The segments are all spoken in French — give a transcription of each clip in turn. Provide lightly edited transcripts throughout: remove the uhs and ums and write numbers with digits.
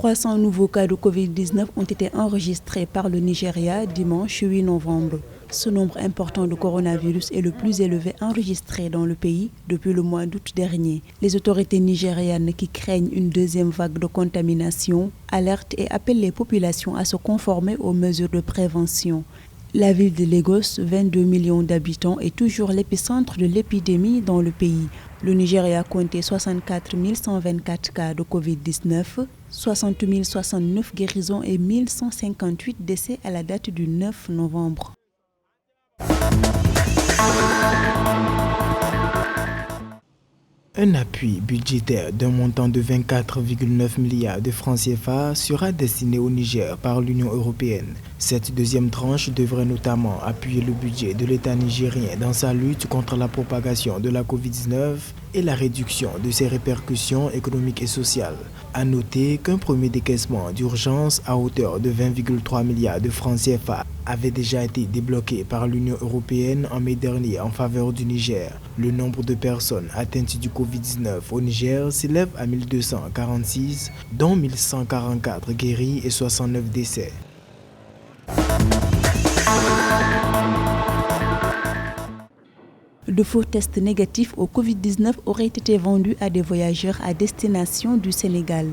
300 nouveaux cas de Covid-19 ont été enregistrés par le Nigeria dimanche 8 novembre. Ce nombre important de coronavirus est le plus élevé enregistré dans le pays depuis le mois d'août dernier. Les autorités nigérianes qui craignent une deuxième vague de contamination alertent et appellent les populations à se conformer aux mesures de prévention. La ville de Lagos, 22 millions d'habitants, est toujours l'épicentre de l'épidémie dans le pays. Le Nigeria comptait 64 124 cas de Covid-19, 60 069 guérisons et 1158 décès à la date du 9 novembre. Un appui budgétaire d'un montant de 24,9 milliards de francs CFA sera destiné au Niger par l'Union européenne. Cette deuxième tranche devrait notamment appuyer le budget de l'État nigérien dans sa lutte contre la propagation de la Covid-19 et la réduction de ses répercussions économiques et sociales. À noter qu'un premier décaissement d'urgence à hauteur de 20,3 milliards de francs CFA avait déjà été débloqué par l'Union européenne en mai dernier en faveur du Niger. Le nombre de personnes atteintes du Covid-19 au Niger s'élève à 1246, dont 1144 guéris et 69 décès. De faux tests négatifs au Covid-19 auraient été vendus à des voyageurs à destination du Sénégal.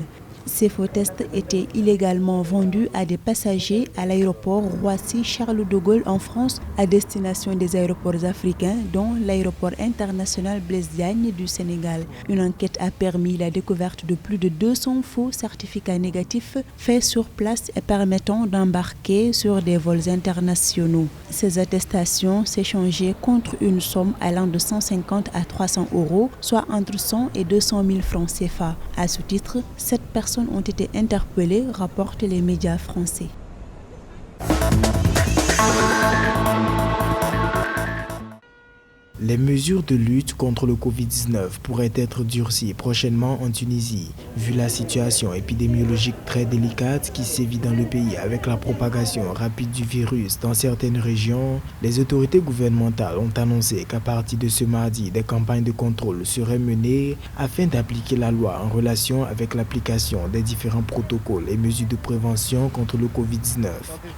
Ces faux tests étaient illégalement vendus à des passagers à l'aéroport Roissy-Charles de Gaulle en France à destination des aéroports africains, dont l'aéroport international Blaise Diagne du Sénégal. Une enquête a permis la découverte de plus de 200 faux certificats négatifs faits sur place et permettant d'embarquer sur des vols internationaux. Ces attestations s'échangeaient contre une somme allant de 150 à 300 €, soit entre 100 et 200 000 francs CFA. À ce titre, 7 personnes ont été interpellées, rapportent les médias français. Les mesures de lutte contre le Covid-19 pourraient être durcies prochainement en Tunisie, vu la situation épidémiologique très délicate qui sévit dans le pays avec la propagation rapide du virus dans certaines régions. Les autorités gouvernementales ont annoncé qu'à partir de ce mardi, des campagnes de contrôle seraient menées afin d'appliquer la loi en relation avec l'application des différents protocoles et mesures de prévention contre le Covid-19.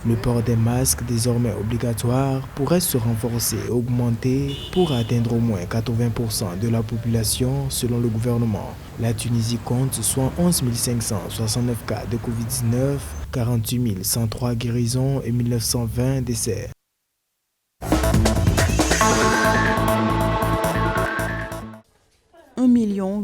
Le port des masques, désormais obligatoire, pourrait se renforcer et augmenter pour atteindre au moins 80% de la population selon le gouvernement. La Tunisie compte 71 569 cas de Covid-19, 48 103 guérisons et 1920 décès. « 1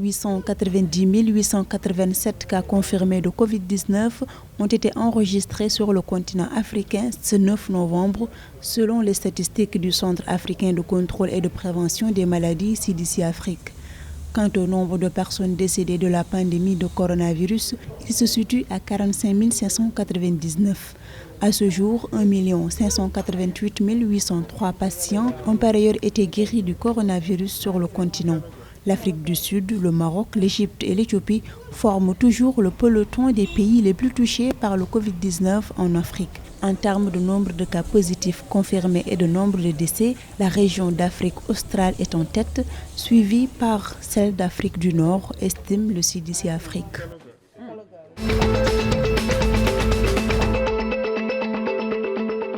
890 887 cas confirmés de Covid-19 ont été enregistrés sur le continent africain ce 9 novembre, selon les statistiques du Centre africain de contrôle et de prévention des maladies CDC Afrique. Quant au nombre de personnes décédées de la pandémie de coronavirus, il se situe à 45 599. À ce jour, 1 588 803 patients ont par ailleurs été guéris du coronavirus sur le continent. L'Afrique du Sud, le Maroc, l'Égypte et l'Éthiopie forment toujours le peloton des pays les plus touchés par le Covid-19 en Afrique. En termes de nombre de cas positifs confirmés et de nombre de décès, la région d'Afrique australe est en tête, suivie par celle d'Afrique du Nord, estime le CDC Afrique.